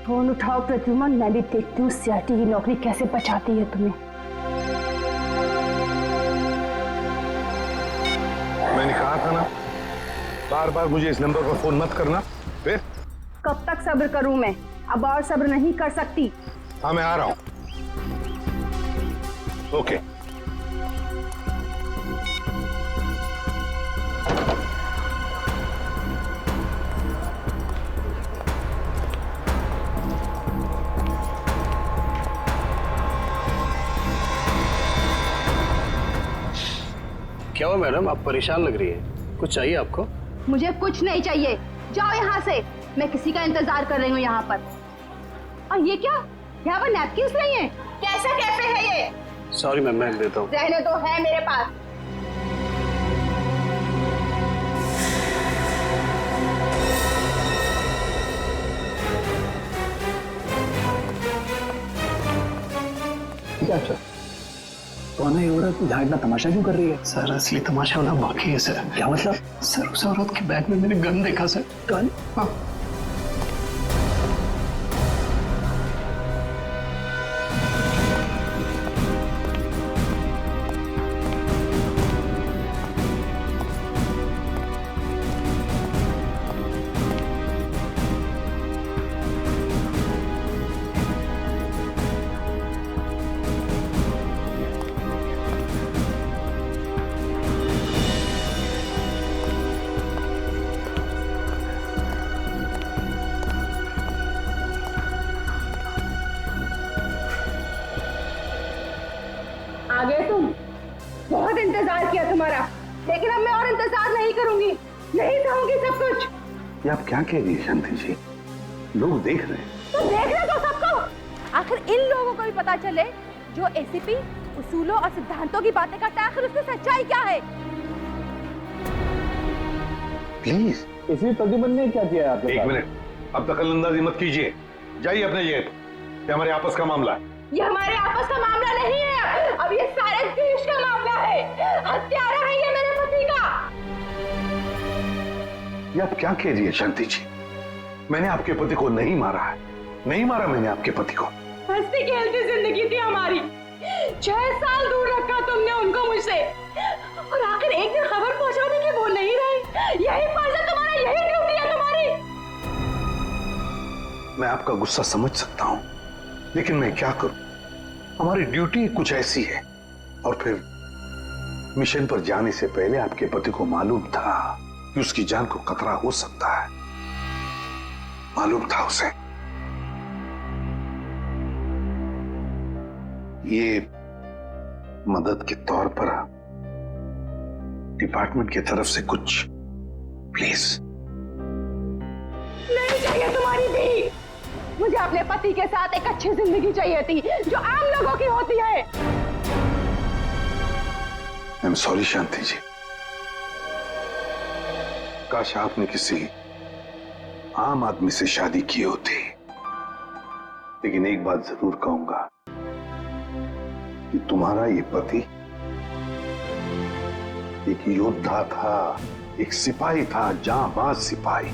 Phone उठाओ प्रद्युमन, मैं भी देखती हूँ सीआरटी की नौकरी कैसे बचाती है तुम्हें। मैंने कहा था ना, बार बार मुझे इस नंबर पर फोन मत करना। फिर कब तक सब्र करूं मैं, अब और सब्र नहीं कर सकती। हाँ, मैं आ रहा हूं। ओके। क्या हुआ मैडम, आप परेशान लग रही हैं? कुछ चाहिए आपको? मुझे कुछ नहीं चाहिए, जाओ यहाँ से। मैं किसी का इंतजार कर रही हूँ यहाँ पर। और ये क्या, यहाँ पर नैपकिन्स नहीं है? कैसा कैफे है ये? सॉरी मैम, मैं देता हूँ। रहने दो, है मेरे पास। अच्छा, कौन है ये औरत? यहाँ इतना तमाशा क्यों कर रही है? सर असली तमाशा होना बाकी है सर। क्या मतलब? सर उस औरत के बैग में मैंने गन देखा सर। गन? हाँ। आ गए तुम? बहुत इंतजार किया तुम्हारा, लेकिन अब मैं और इंतजार नहीं करूंगी, यही कहूंगी सब कुछ। ये आप क्या कह रही है शांति जी? लोग देख रहे हैं। तो देखने दो सबको। आखिर इन लोगों को भी पता चले जो एसीपी उसूलों और सिद्धांतों की बातें करता है, आखिर उसकी सच्चाई क्या है। प्लीज। इसी प्रद्युमन ने क्या किया आपके साथ? एक मिनट, अब दखलंदाजी मत कीजिए। जाइए अपने जगह पर। ये हमारे आपस का मामला है। ये हमारे आपस का मामला नहीं है, अब ये सारे देश का मामला है। हत्यारा है ये मेरे पति का। ये आप क्या कह रही है शांति जी? मैंने आपके पति को नहीं मारा है, नहीं मारा मैंने आपके पति को। हंसती खेलती जिंदगी थी हमारी, 6 साल दूर रखा तुमने उनको मुझसे, और आखिर एक दिन खबर पहुंचा दी कि वो नहीं रहे। यही फर्ज है तुम्हारा, यही ड्यूटी है तुम्हारी। मैं आपका गुस्सा समझ सकता हूं, लेकिन मैं क्या करूं? हमारी ड्यूटी कुछ ऐसी है। और फिर मिशन पर जाने से पहले आपके पति को मालूम था कि उसकी जान को खतरा हो सकता है। मालूम था उसे। ये मदद के तौर पर डिपार्टमेंट की तरफ से कुछ प्लीज। नहीं चाहिए तुम्हारी भी, मुझे अपने पति के साथ एक अच्छी जिंदगी चाहिए थी जो आम लोगों की होती है। आई एम सॉरी शांति जी। काश आपने किसी आम आदमी से शादी की होती, लेकिन एक बात जरूर कहूंगा कि तुम्हारा ये पति एक योद्धा था, एक सिपाही था, जांबाज सिपाही।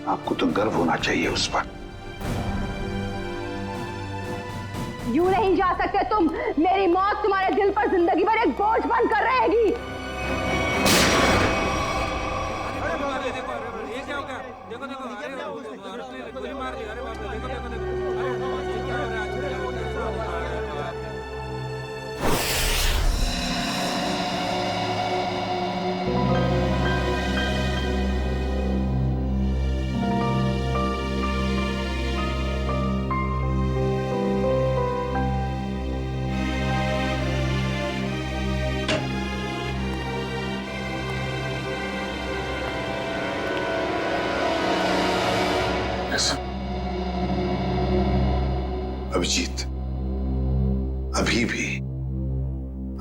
आपको तो गर्व होना चाहिए उस पर। यूं नहीं जा सकते तुम, मेरी मौत तुम्हारे दिल पर जिंदगी भर एक बोझ बनकर रहेगी। अभिजीत,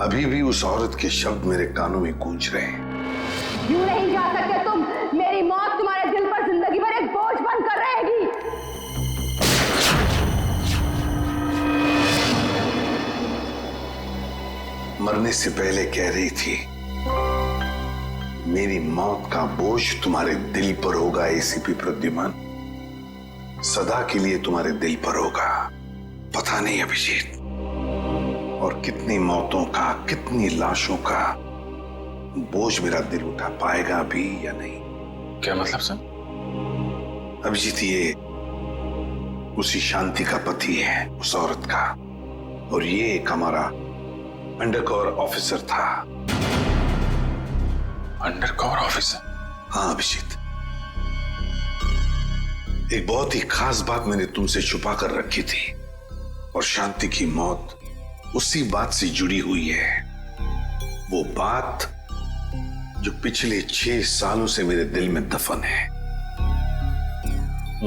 अभी भी उस औरत के शब्द मेरे कानों में गूंज रहे हैं। यूं नहीं जा सकते तुम, मेरी मौत तुम्हारे दिल पर जिंदगी भर एक बोझ बनकर रहेगी। मरने से पहले कह रही थी, मेरी मौत का बोझ तुम्हारे दिल पर होगा एसीपी प्रद्युमन। सदा के लिए तुम्हारे दिल पर होगा। पता नहीं अभिजीत, और कितनी मौतों का, कितनी लाशों का बोझ मेरा दिल उठा पाएगा भी या नहीं। क्या मतलब सर? अभिजीत, ये उसी शांति का पति है, उस औरत का, और ये एक हमारा अंडरकवर ऑफिसर था। Undercover officer? हाँ अभिजीत, एक बहुत ही खास बात मैंने तुमसे छुपा कर रखी थी, और शांति की मौत उसी बात से जुड़ी हुई है। वो बात जो पिछले 6 सालों से मेरे दिल में दफन है।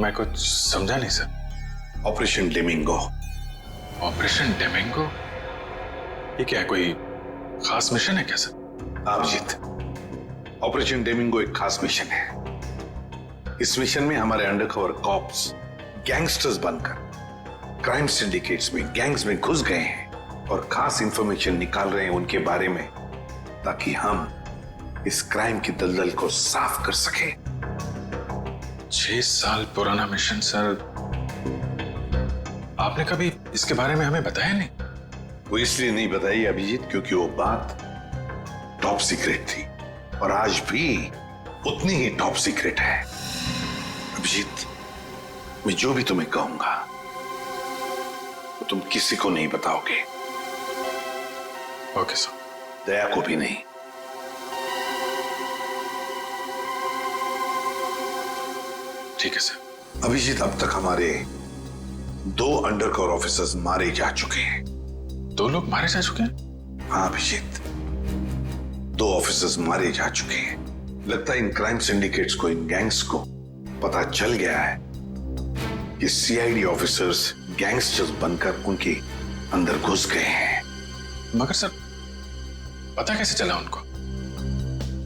मैं कुछ समझा नहीं सर। ऑपरेशन डेमिंगो। ऑपरेशन डेमिंगो? ये क्या है, कोई खास मिशन है क्या सर? अभिजीत, ऑपरेशन डेमिंगो एक खास मिशन है। इस मिशन में हमारे अंडरकवर कॉप्स गैंगस्टर्स बनकर क्राइम सिंडिकेट्स में, गैंग्स में घुस गए हैं और खास इंफॉर्मेशन निकाल रहे हैं उनके बारे में, ताकि हम इस क्राइम की दलदल को साफ कर सके। 6 साल पुराना मिशन सर। आपने कभी इसके बारे में हमें बताया नहीं? वो इसलिए नहीं बताई अभिजीत, क्योंकि वो बात टॉप सीक्रेट थी, और आज भी उतनी ही टॉप सीक्रेट है। अभिजीत, मैं जो भी तुम्हें कहूंगा वो तुम किसी को नहीं बताओगे। Okay sir. दया को भी नहीं। ठीक है सर। अभिजीत, अब तक हमारे 2 अंडरकवर ऑफिसर्स मारे जा चुके हैं। 2 लोग मारे जा चुके हैं? हाँ अभिजीत, 2 ऑफिसर्स मारे जा चुके हैं। लगता है इन क्राइम सिंडिकेट्स को, इन गैंग्स को पता चल गया है कि सीआईडी ऑफिसर्स गैंगस्टर्स बनकर उनके अंदर घुस गए हैं। मगर सर, पता कैसे चला उनको?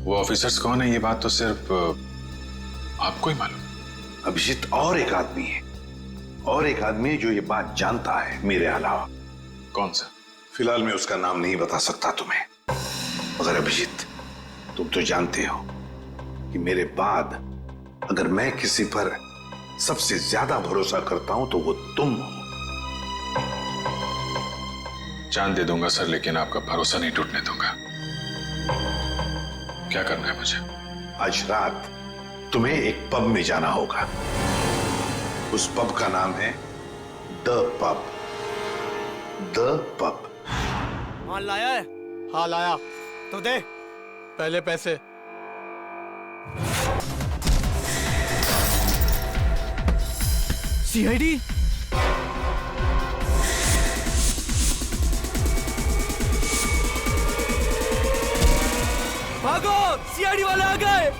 वो ऑफिसर्स कौन है ये बात तो सिर्फ आपको ही मालूम है। अभिजीत, और एक आदमी है, और एक आदमी है जो ये बात जानता है मेरे अलावा। कौन सा? फिलहाल मैं उसका नाम नहीं बता सकता तुम्हें, मगर अभिजीत, तुम तो जानते हो कि मेरे बाद अगर मैं किसी पर सबसे ज्यादा भरोसा करता हूं तो वो तुम हो। जान दे दूंगा सर, लेकिन आपका भरोसा नहीं टूटने दूंगा। क्या करना है मुझे? आज रात तुम्हें एक पब में जाना होगा। उस पब का नाम है द पब। The pub. माल लाया है? हाँ लाया। तो दे पहले पैसे। सीआईडी? भागो, सीआईडी वाले आ गए।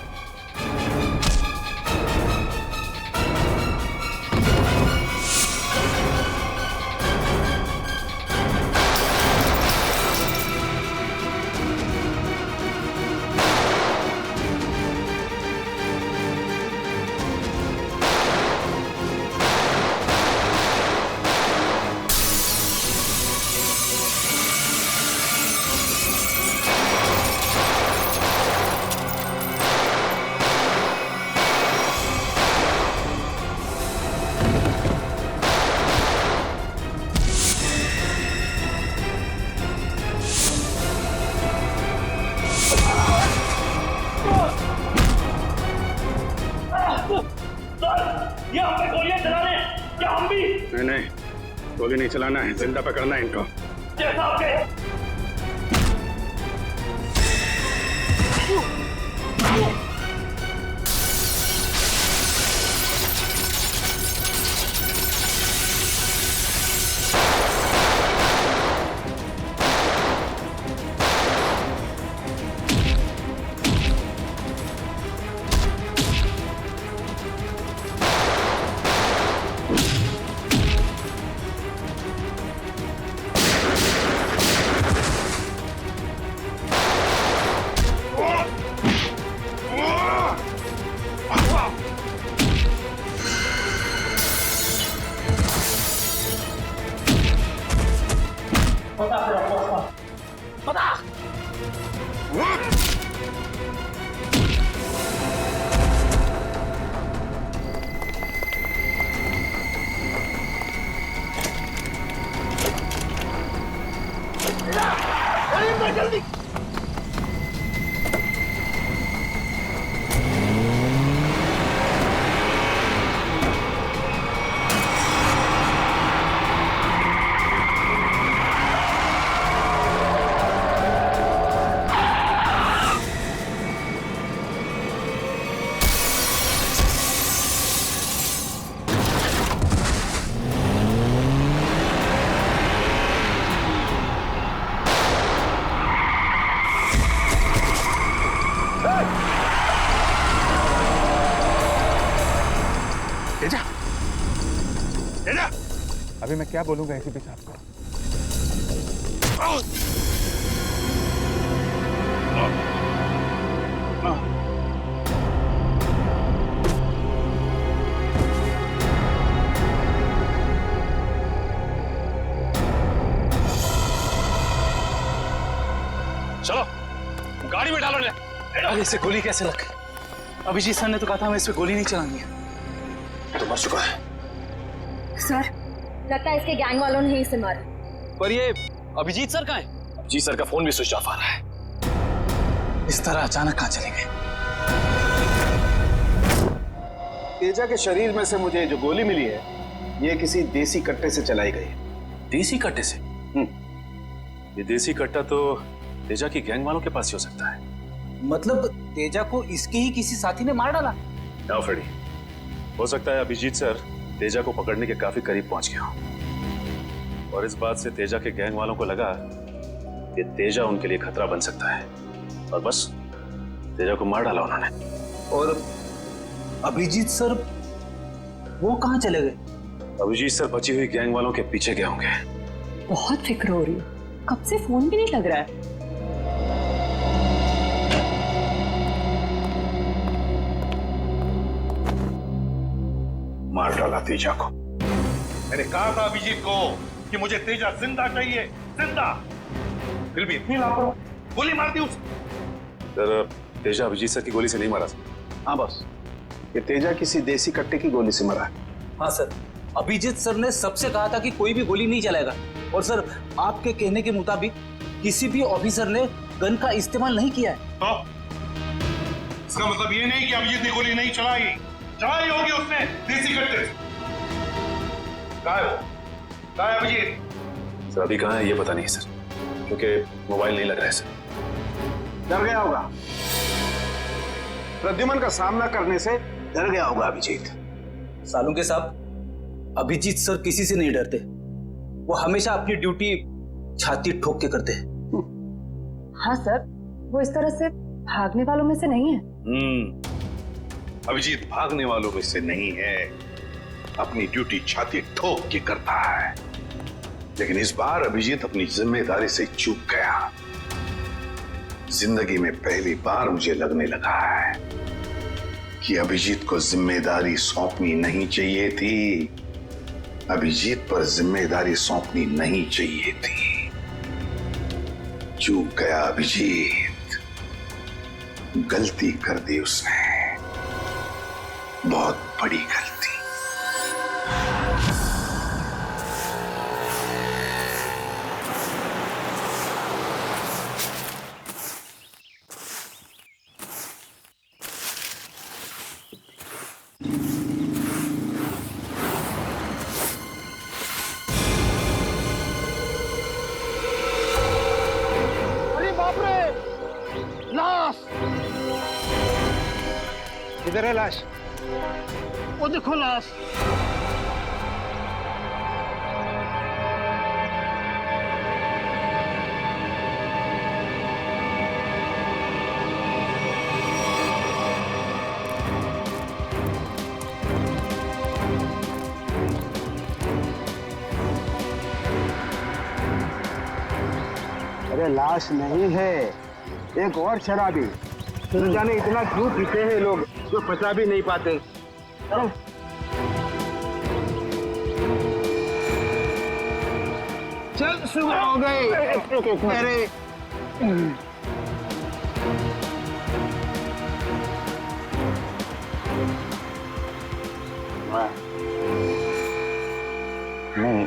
नहीं, गोली नहीं चलाना है, जिंदा पकड़ना है इनको। जैसा आपके तेजा, तेजा, अभी मैं क्या बोलूंगा एसीपी साहब को? चलो गाड़ी में डालो। अरे इसे गोली कैसे लग गई? अभिजीत सर ने तो कहा था हमें इस पे गोली नहीं चलानी है। तो मर चुका है। सर लगता है इसके गैंग वालों ने ही इसे मारा। पर ये अभिजीत सर कहाँ है? अभिजीत सर का फोन भी स्विच ऑफ आ रहा है। इस तरह अचानक कहाँ चले गए? तेजा के शरीर में से मुझे जो गोली मिली है, ये किसी देसी कट्टे से चलाई गई। देसी कट्टे से? ये देसी कट्टा तो तेजा की गैंग वालों के पास ही हो सकता है। मतलब तेजा को इसके ही किसी साथी ने मार डाला? ना फ्रेडी, हो सकता है अभिजीत सर तेजा को पकड़ने के काफी करीब पहुंच गया हो और इस बात से तेजा के गैंग वालों को लगा कि तेजा उनके लिए खतरा बन सकता है और बस तेजा को मार डाला उन्होंने। और अभिजीत सर वो कहाँ चले गए? अभिजीत सर बची हुई गैंग वालों के पीछे गए होंगे। बहुत फिक्र हो रही है, कब से फोन भी नहीं लग रहा है। मार डाला तेजा को। मैंने कहा था अभिजीत को कि मुझे तेजा जिंदा चाहिए, जिंदा। फिर भी इतनी लापरवाही, गोली मार दी उसे। सर तेजा अभिजीत सर की गोली से नहीं मारा। हाँ बस, ये तेजा किसी देसी कट्टे की गोली से मरा है। हाँ सर, अभिजीत सर ने सबसे कहा था कि कोई भी गोली नहीं चलाएगा और सर आपके कहने के मुताबिक किसी भी ऑफिसर ने गन का इस्तेमाल नहीं किया है। तो इसका मतलब ये नहीं कि अभिजीत ने गोली नहीं चलाई, चलाई होगी उसने देसी कट्टे से। कहाँ है वो? कहाँ है अभिजीत? सर अभी कहाँ है ये पता नहीं सर, क्योंकि मोबाइल नहीं लग रहा है सर। डर गया होगा, प्रद्युमन का सामना करने से डर गया होगा अभिजीत। सालुंके साहब, अभिजीत सर किसी से नहीं डरते। वो हमेशा अपनी ड्यूटी छाती ठोक के करते हैं। हाँ सर, वो इस तरह से भागने वालों में से नहीं है। अभिजीत भागने वालों में से नहीं है, अपनी ड्यूटी छाती ठोक के करता है। लेकिन इस बार अभिजीत अपनी जिम्मेदारी से चूक गया। जिंदगी में पहली बार मुझे लगने लगा है कि अभिजीत को जिम्मेदारी सौंपनी नहीं चाहिए थी। अभिजीत पर जिम्मेदारी सौंपनी नहीं चाहिए थी। चूक गया अभिजीत, गलती कर दी उसने, बहुत बड़ी गलती। किधर है लाश? वो देखो लाश। अरे लाश नहीं है, एक और शराबी। न जाने इतना क्यों पीते हैं लोग जो पचा भी नहीं पाते। चल सुबह हो गई। अरे नहीं,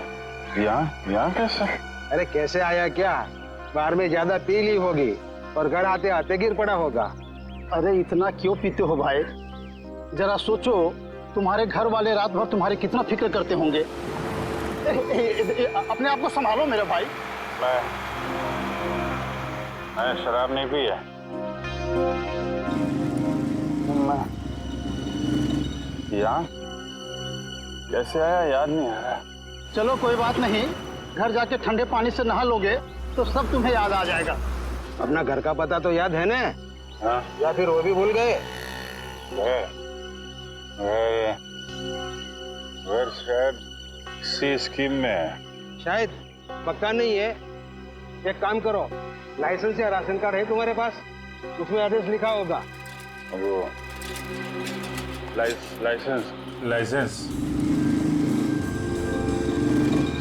यहाँ कैसे? अरे कैसे आया क्या? बाहर में ज्यादा पी ली होगी और घर आते आते गिर पड़ा होगा। अरे इतना क्यों पीते हो भाई? जरा सोचो, तुम्हारे घर वाले रात भर तुम्हारे कितना फिक्र करते होंगे। अपने आप को संभालो मेरे भाई। मैं शराब नहीं पी है। यहाँ कैसे आया याद नहीं आ रहा। चलो कोई बात नहीं, घर जाके ठंडे पानी से नहा लोगे तो सब तुम्हें याद आ जाएगा। अपना घर का पता तो याद है ना? हाँ। या फिर वो भी भूल गए? वेल शायद सी स्कीम में है। शायद, पक्का नहीं है। एक काम करो, लाइसेंस या राशन कार्ड है तुम्हारे पास? उसमें एड्रेस लिखा होगा। वो लाइसेंस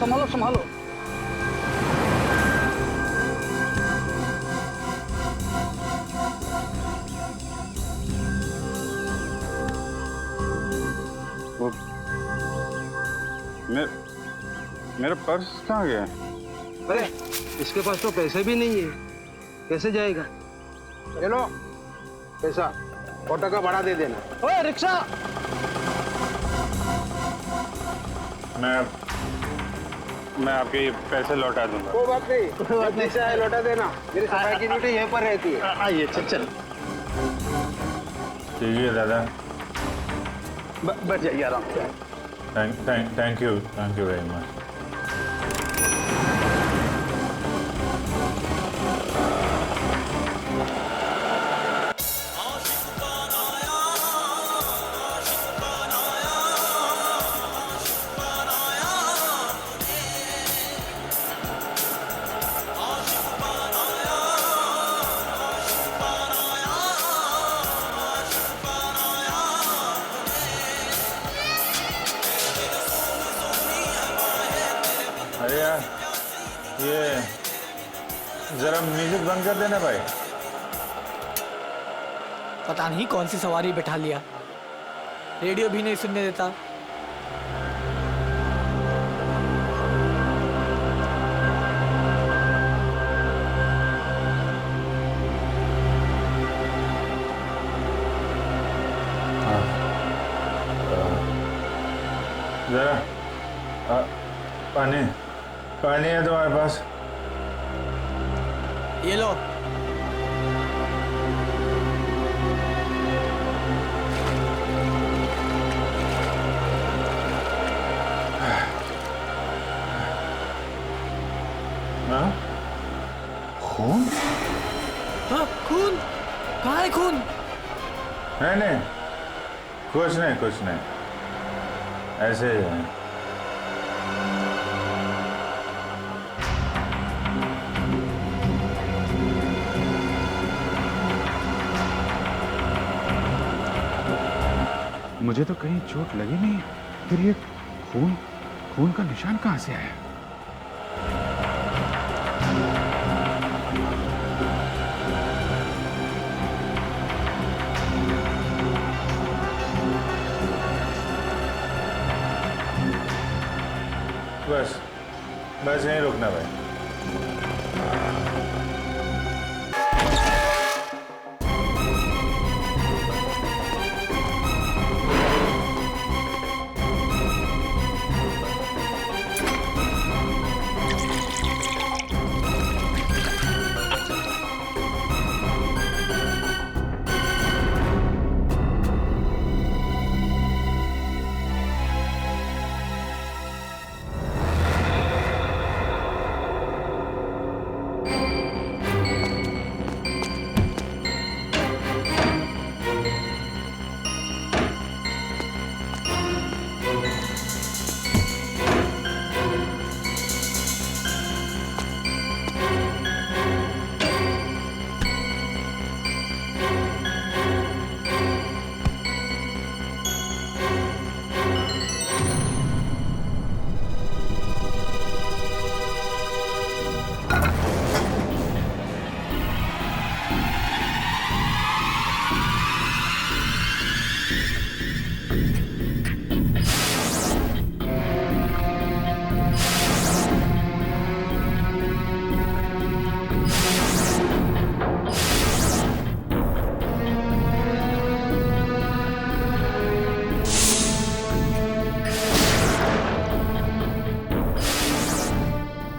संभालो संभालो। वो मेरा पर्स कहाँ गया? अरे इसके पास तो पैसे भी नहीं है, कैसे जाएगा? चलो पैसा, ऑटो का भाड़ा दे देना। ओए रिक्शा! मैं आपके पैसे लौटा दूंगा। कोई बात नहीं, पैसा है लौटा देना। मेरी सफाई की ड्यूटी यहीं पर रहती है। आइए चल चल। ठीक है दादा। बैठ जाइए आराम से। Thank you very much. अरे यार, ये जरा म्यूजिक बंद कर देना भाई। पता नहीं कौन सी सवारी बैठा लिया, रेडियो भी नहीं सुनने देता। जरा पानी है तुम्हारे पास? ये लो। हाँ? खून? हाँ, खून? कहाँ है खून? नहीं, कुछ नहीं, ऐसे ही है। मुझे तो कहीं चोट लगी नहीं, फिर ये खून का निशान कहाँ से आया? बस यहीं रुकना भाई।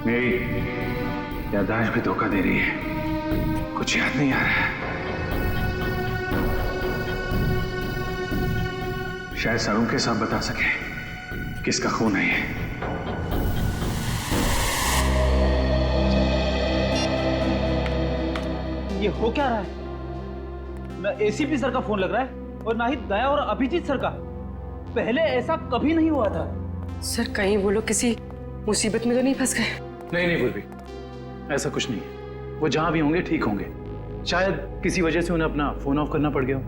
मेरी याददाश्त भी धोखा दे रही है, कुछ याद नहीं आ रहा है। शायद सारुण के साथ बता सके किसका खून है ये। ये हो क्या रहा है? ना एसीपी सर का फोन लग रहा है और ना ही दया और अभिजीत सर का। पहले ऐसा कभी नहीं हुआ था। सर कहीं वो लोग किसी मुसीबत में तो नहीं फंस गए? नहीं नहीं पूर्वी, ऐसा कुछ नहीं है। वो जहां भी होंगे ठीक होंगे। शायद किसी वजह से उन्हें अपना फोन ऑफ करना पड़ गया हो।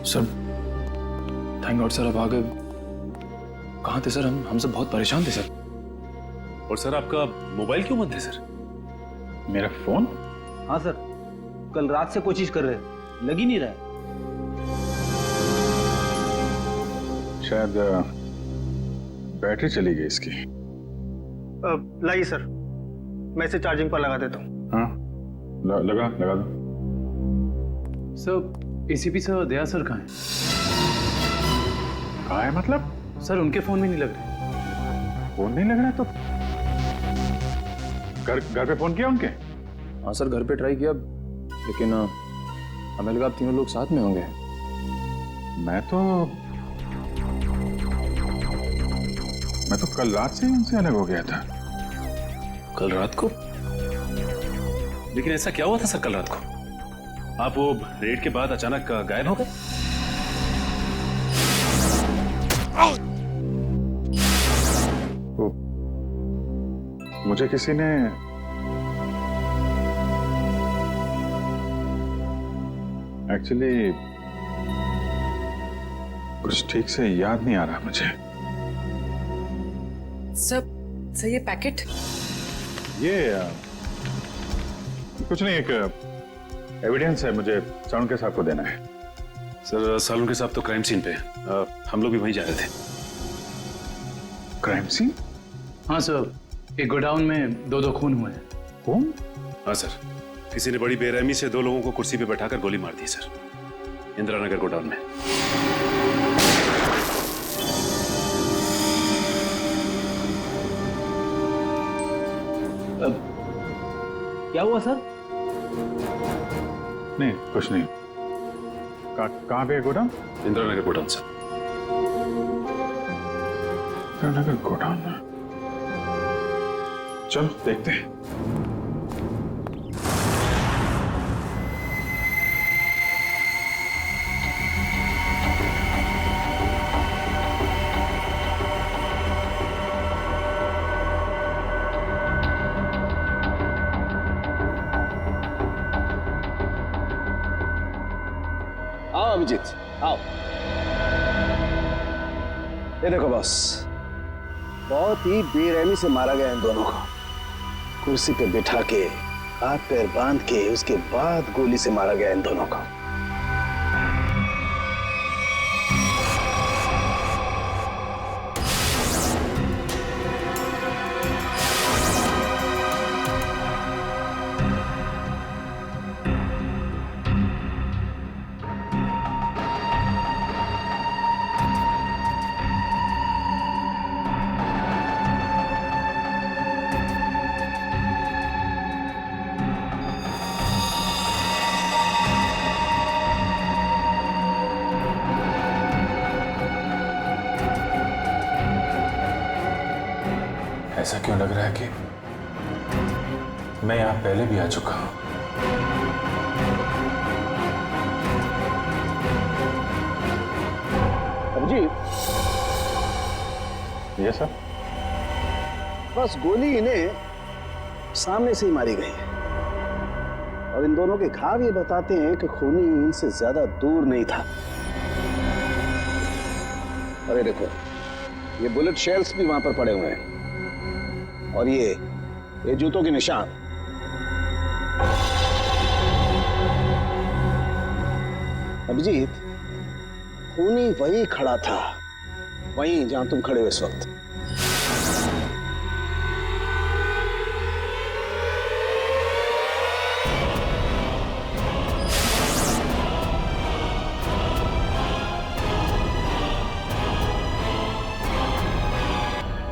सर थैंक गॉड सर, अब आ गए। कहाँ थे सर? हम सब बहुत परेशान थे सर। और सर आपका मोबाइल क्यों बंद है सर? मेरा फोन? हाँ सर, कल रात से कोशिश कर रहे हैं, लग ही नहीं रहा है। शायद बैटरी चली गई इसकी। लाइए सर, मैं इसे चार्जिंग पर लगा देता हूँ। हाँ लगा दो। सर एसीपी सर, दया सर कहाँ हैं? कहाँ है मतलब? सर उनके फोन में नहीं लग रहे। फोन नहीं लग रहा तो घर पे फोन किया उनके? हाँ सर, घर पे ट्राई किया, लेकिन हमें लगा आप तीनों लोग साथ में होंगे। मैं तो कल रात से ही उनसे अलग हो गया था। कल रात को? लेकिन ऐसा क्या हुआ था सर कल रात को? आप वो रेड के बाद अचानक गायब हो गए? मुझे किसी ने एक्चुअली कुछ ठीक से याद नहीं आ रहा मुझे। सर ये पैकेट? ये कुछ नहीं, एक एविडेंस है, मुझे सालुंके साहब को देना है। सर सालुंके साहब तो क्राइम सीन पे हैं। हम लोग भी वहीं जा रहे थे। Crime scene? हाँ सर, एक गोडाउन में दो खून हुए हैं। खून? हाँ सर, किसी ने बड़ी बेरहमी से 2 लोगों को कुर्सी पे बैठाकर गोली मार दी सर, इंदिरा नगर गोडाउन में। क्या हुआ सर? नहीं कुछ नहीं। कहाँ पे है godown? Indira Nagar godown sir. Indira Nagar godown में? चल देखते हैं। आओ अभिजीत, आओ। ये देखो बॉस, बहुत ही बेरहमी से मारा गया इन दोनों को। कुर्सी पे बिठा के, हाथ पैर बांध के, उसके बाद गोली से मारा गया इन दोनों को। ऐसा क्यों लग रहा है कि मैं यहां पहले भी आ चुका हूं? अभिजीत, ये सर? बस गोली इन्हें सामने से ही मारी गई है, और इन दोनों के घाव ये बताते हैं कि खूनी इनसे ज्यादा दूर नहीं था। अरे देखो, ये बुलेट शेल्स भी वहां पर पड़े हुए हैं, और ये जूतों के निशान। अभिजीत, खूनी वहीं खड़ा था, वहीं जहां तुम खड़े हो इस वक्त।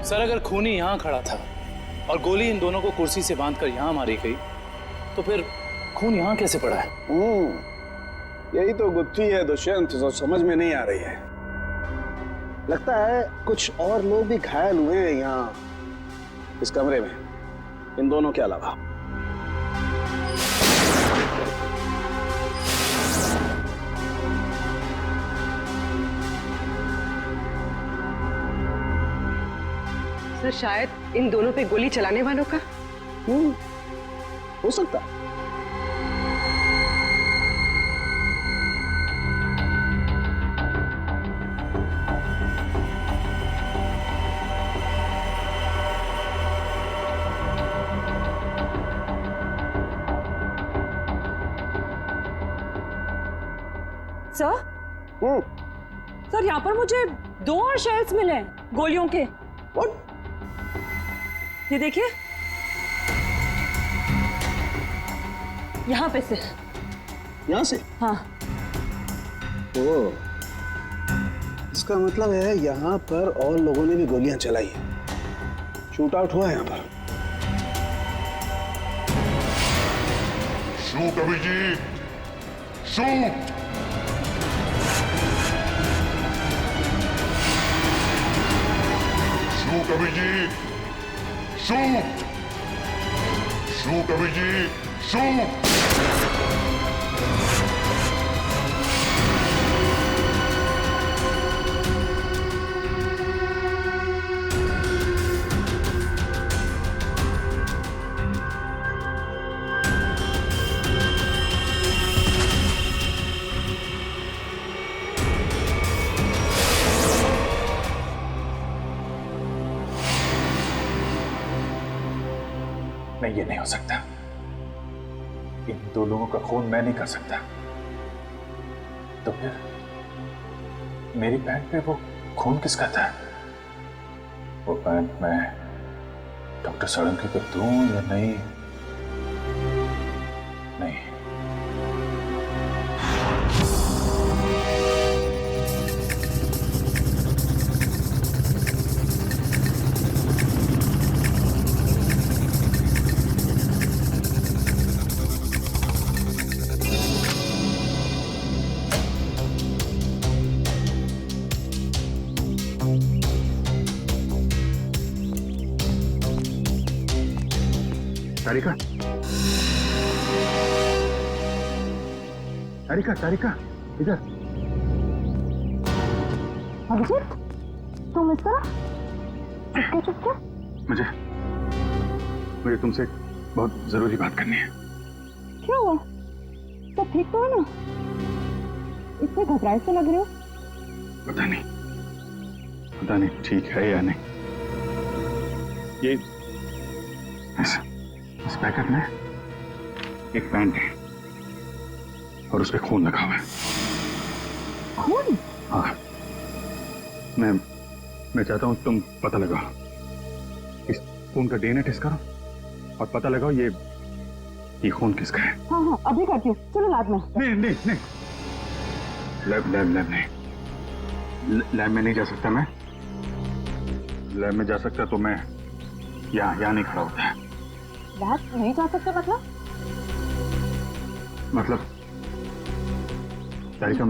सर अगर खूनी यहां खड़ा था और गोली इन दोनों को कुर्सी से बांधकर यहां मारी गई, तो फिर खून यहां कैसे पड़ा है? यही तो गुत्थी है दुष्यंत, जो समझ में नहीं आ रही है। लगता है कुछ और लोग भी घायल हुए हैं यहाँ इस कमरे में, इन दोनों के अलावा। सर शायद इन दोनों पे गोली चलाने वालों का। हो सकता है। सर सर यहाँ पर मुझे 2 और शेल्स मिले हैं गोलियों के। ये देखिए यहाँ पे से। यहाँ से? हाँ। ओ, इसका मतलब है यहाँ पर और लोगों ने भी गोलियां चलाई हैं। शूट आउट हुआ है यहाँ पर। Shoot Abhijeet, shoot. Shoot Abhijeet, shoot. Shoot Abhijeet, shoot. नहीं, ये नहीं हो सकता। इन 2 लोगों का खून मैं नहीं कर सकता। तो फिर मेरी पैंट पे वो खून किसका था? वो पैंट मैं डॉक्टर सोलंकी को दूं या नहीं? नहीं। तारिका, तारिका, तारिका, इधर। अभिजीत, तुम इस तरह चुपके? मुझे तुमसे बहुत जरूरी बात करनी है। क्या हुआ? सब ठीक तो है ना? इतने घबराए से लग रहे हो। पता नहीं ठीक है या नहीं। ये इस पैकेट में एक पैंट है और उस पे खून लगा हुआ है। खून? हाँ, मैं चाहता हूं तुम पता लगाओ, इस खून का डीएनए टेस्ट करो और पता लगाओ ये खून किसका है। हाँ, अभी करती हूँ। चलो लैब में। नहीं, लैब नहीं। लैब में नहीं जा सकता मैं। लैब में जा सकता तो मैं यहाँ नहीं खड़ा होता है। लैब नहीं जा सकते मतलब तारिका,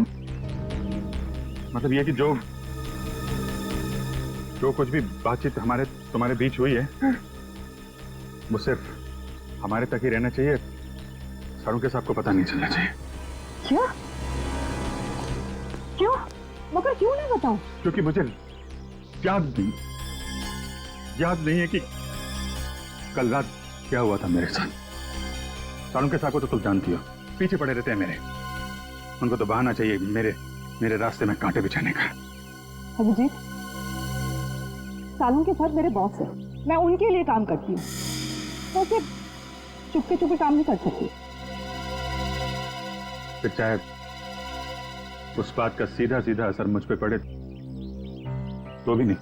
मतलब ये कि जो कुछ भी बातचीत तुम्हारे बीच हुई है वो सिर्फ हमारे तक ही रहना चाहिए। सारुंके साहब को पता नहीं चलना चाहिए। क्यों? मगर क्यों नहीं बताऊं? क्योंकि मुझे याद नहीं है कि कल रात क्या हुआ था मेरे साथ। सारुंके साहब को तो तुम जानती हो, पीछे पड़े रहते हैं मेरे। उनको तो बहाना चाहिए मेरे रास्ते में कांटे बिछाने का। अभिजीत, सारुंके साथ मेरे बॉस है, मैं उनके लिए काम करती हूँ। तो सिर्फ चुपके काम नहीं कर सकती। फिर चाहे उस बात का सीधा असर मुझ पे पड़े तो भी नहीं।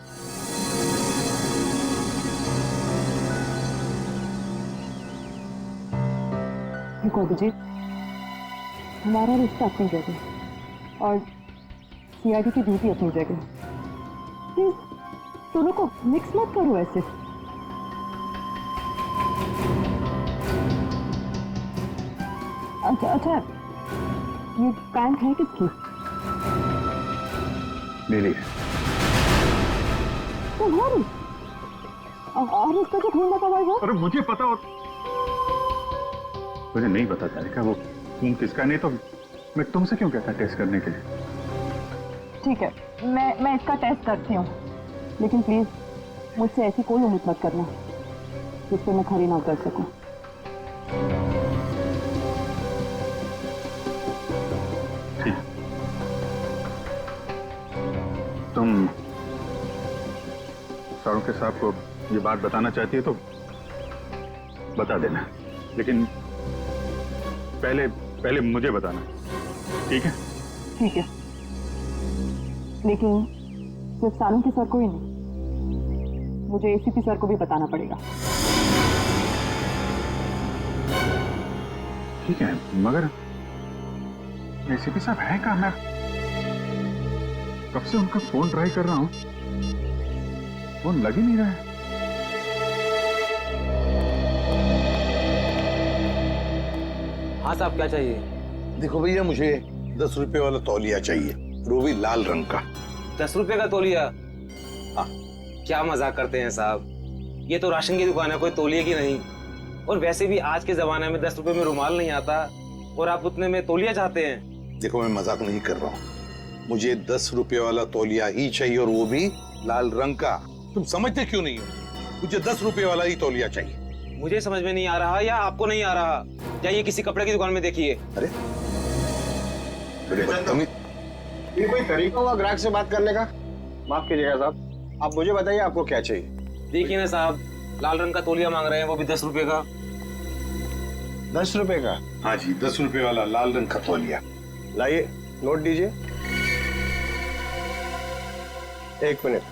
देखो अभिजीत, हमारा रिश्ता अपनी जगह और सीआईडी की ड्यूटी अपनी जगह। प्लीज दोनों को मिक्स मत करो ऐसे। अच्छा, ये पैंट है किसकी? मेरी है। तुम्हारी? और इसका जो खून कब आएगा? अरे मुझे पता हो, मुझे नहीं पता तारिका वो खून किसका, नहीं तो मैं तुमसे क्यों कहता टेस्ट करने के लिए। ठीक है, मैं इसका टेस्ट करती हूँ, लेकिन प्लीज मुझसे ऐसी कोई उम्मीद मत करना जिस पे मैं खरी ना कर सकूं। ठीक, तुम सारुके साहब को ये बात बताना चाहती है तो बता देना, लेकिन पहले मुझे बताना, ठीक है? ठीक है, लेकिन सिर्फ सारुके सर को ही नहीं, मुझे एसीपी सर को भी बताना पड़ेगा। ठीक है, मगर एसीपी साहब है कहाँ? मैं कब से उनका फोन ट्राई कर रहा हूँ, फोन लग ही नहीं रहा है। हाँ साहब, क्या चाहिए? देखो भैया, मुझे 10 रुपए वाला तौलिया चाहिए, वो भी लाल रंग का। 10 रुपए का तौलिया? हाँ। क्या मजाक करते हैं साहब, ये तो राशन की दुकान है, कोई तौलिया की नहीं। और वैसे भी आज के जमाने में 10 रुपए में रुमाल नहीं आता, और आप उतने में तौलिया चाहते हैं? देखो, मैं मजाक नहीं कर रहा हूँ, मुझे 10 रुपए वाला तौलिया ही चाहिए, और वो भी लाल रंग का। तुम समझते क्यों नहीं हो? मुझे 10 रुपए वाला ही तौलिया चाहिए। मुझे समझ में नहीं आ रहा या आपको नहीं आ रहा? जाइए किसी कपड़े की दुकान में देखिए। अरे बदतमीज, ये कोई तरीका हुआ ग्राहक से बात करने का? माफ कीजिएगा साहब, आप मुझे बताइए आपको क्या चाहिए। देखिए ना साहब, लाल रंग का तौलिया मांग रहे हैं, वो भी 10 रुपए का। 10 रुपए का? हाँ जी, 10 रुपए वाला लाल रंग का तौलिया। लाइए, नोट दीजिए। 1 मिनट।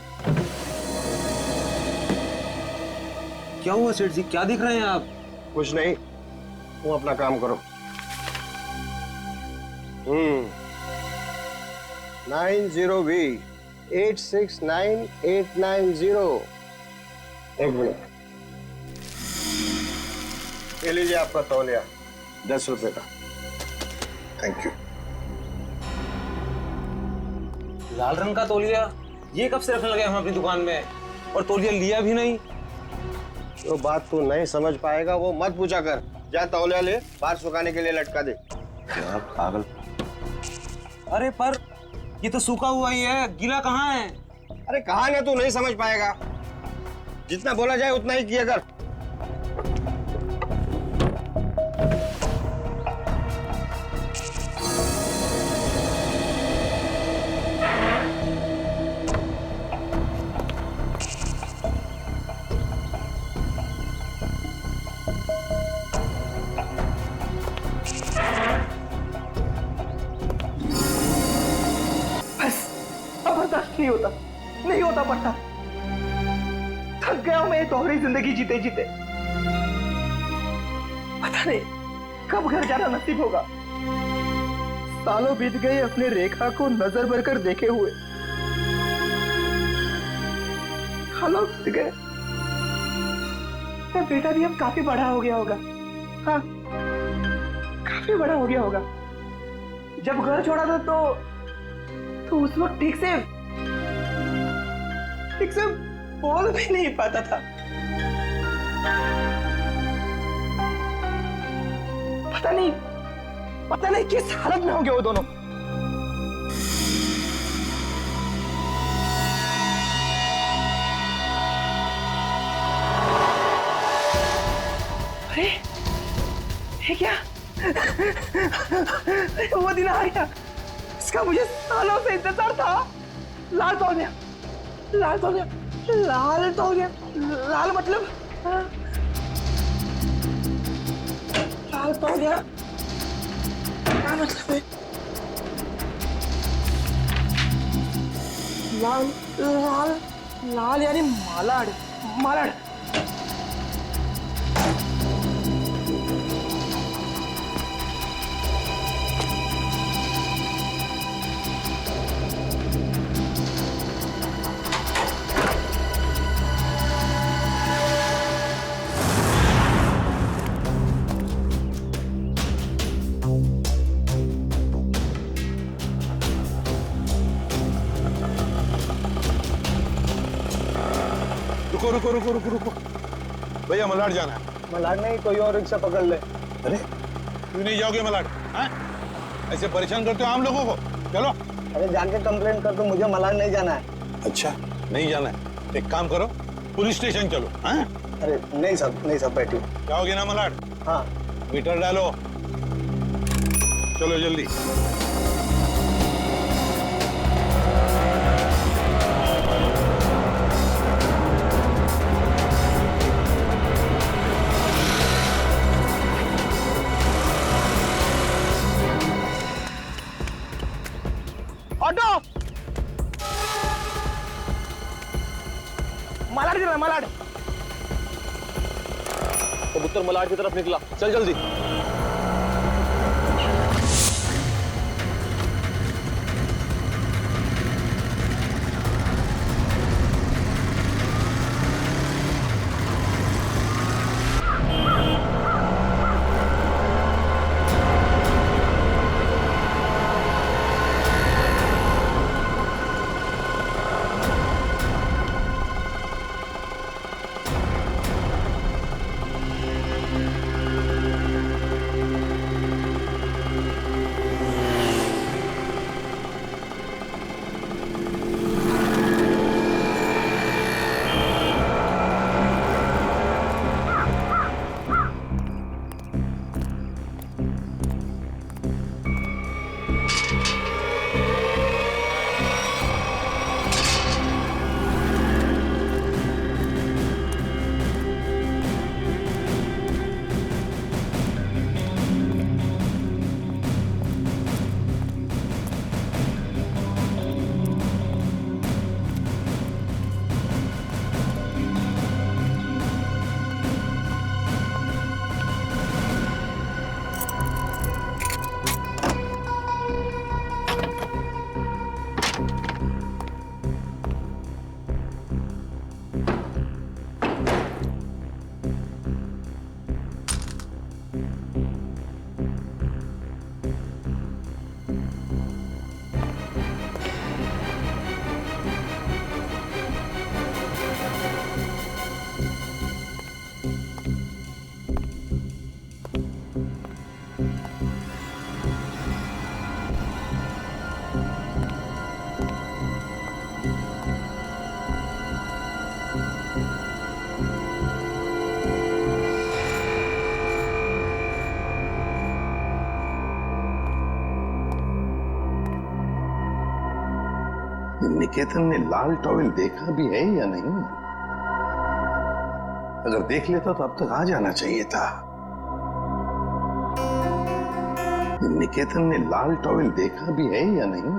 क्या हुआ सेठ जी, क्या देख रहे हैं आप? कुछ नहीं, तुम अपना काम करो। 90V 869890। 1 मिनट, ये लीजिए आपका तौलिया, 10 रुपए का। Thank you. लाल रंग का तौलिया? ये कब से रखने लगे हम अपनी दुकान में, और तौलिया लिया भी नहीं? जो बात तू नहीं समझ पाएगा वो मत पूछा कर। जा तौलिया ले, बाहर सुखाने के लिए लटका दे। क्या पागल। अरे पर ये तो सूखा हुआ ही है, गीला कहाँ है? अरे कहाँ ना, तू नहीं समझ पाएगा। जितना बोला जाए उतना ही किया कर। नहीं होता पड़ता। थक गया हूं मैं ये दोहरी जिंदगी जीते जीते। पता नहीं कब घर जाना नसीब होगा। सालों बीत गए अपने रेखा को नजर भर कर देखे हुए। सालों बीत गए, मेरा बेटा भी अब काफी बड़ा हो गया होगा। हाँ, काफी बड़ा हो गया होगा। जब घर छोड़ा था तो उस वक्त ठीक से बोल भी नहीं पाता था। पता नहीं किस हालत में होंगे वो दोनों। अरे ये क्या? वो दिन आ गया, इसका मुझे सालों से इंतजार था। लाल तौलिया, लाल तौलिया, लाल तौलिया, लाल मतलब लाल तौलिया क्या मतलब है? लाल लाल लाल यानी मालाड, मालाड। रुको रुको रुको रुको रुको, भैया मलाड जाना है। मलाड नहीं, कोई और रिक्शा पकड़ ले। अरे क्यों नहीं जाओगे मलाड? हाँ? ऐसे परेशान करते हो आम लोगों को। चलो। अरे जाके कंप्लेंट कर दो, मुझे मलाड नहीं जाना है। अच्छा नहीं जाना है, एक काम करो पुलिस स्टेशन चलो। हाँ? अरे नहीं सब बैठिए। जाओगे ना मलाड? हाँ। मीटर डालो, चलो जल्दी। ऑटो मलाड चला, मलाड। कबूतर मलाड की तरफ निकला, चल जल्दी। निकेतन ने लाल टॉवेल देखा भी है या नहीं? अगर देख लेता तो अब तक आ जाना चाहिए था। निकेतन ने लाल टॉवेल देखा भी है या नहीं?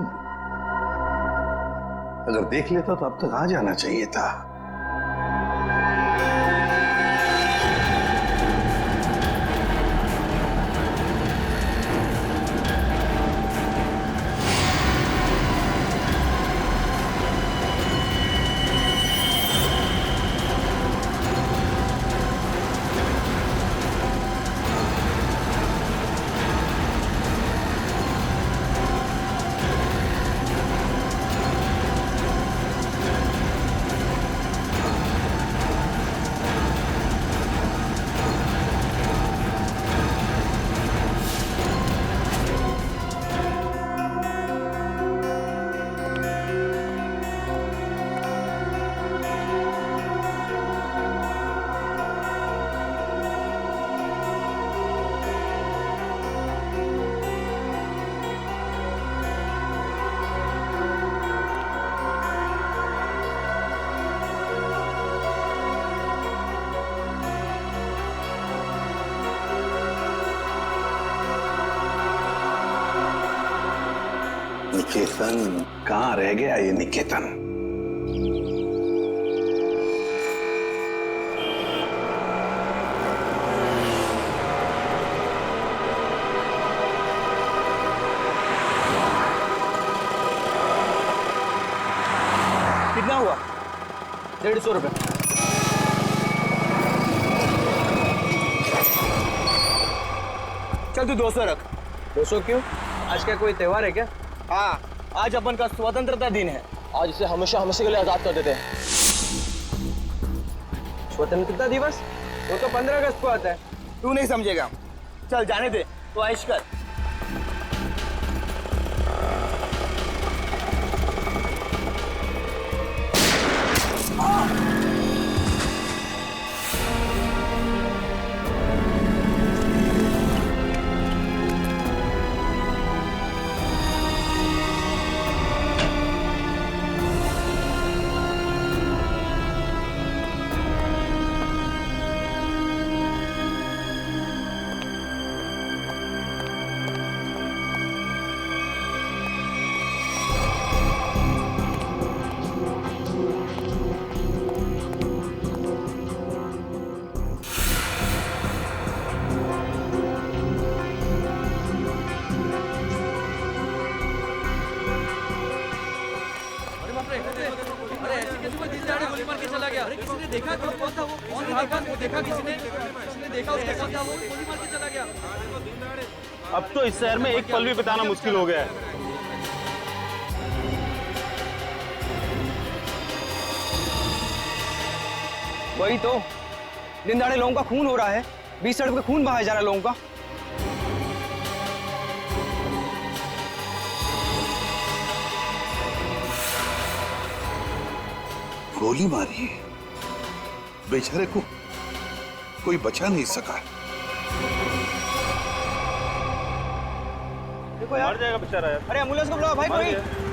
अगर देख लेता तो अब तक आ जाना चाहिए था। निकेतन कहाँ रह गया ये निकेतन? कितना हुआ? 150 रुपए। चल तू 200 रख। 200 क्यों? आज क्या कोई त्योहार है क्या? हाँ, आज अपन का स्वतंत्रता दिन है। आज इसे हमेशा हमेशा के लिए आजाद कर देते हैं। स्वतंत्रता दिवस? वो तो 15 अगस्त को आता है। तू नहीं समझेगा। चल जाने दे, तो ऐश कर। अब तो इस शहर में एक पल भी बिताना मुश्किल हो गया है। वही तो, दिन दहाड़े लोगों का खून हो रहा है, बीच सड़क पे खून बहाया जा रहा है लोगों का। गोली मारी है, बेचारे को कोई बचा नहीं सका। देखो यार, मर जाएगा बेचारा यार। अरे एम्बुलेंस को बुलाओ भाई कोई।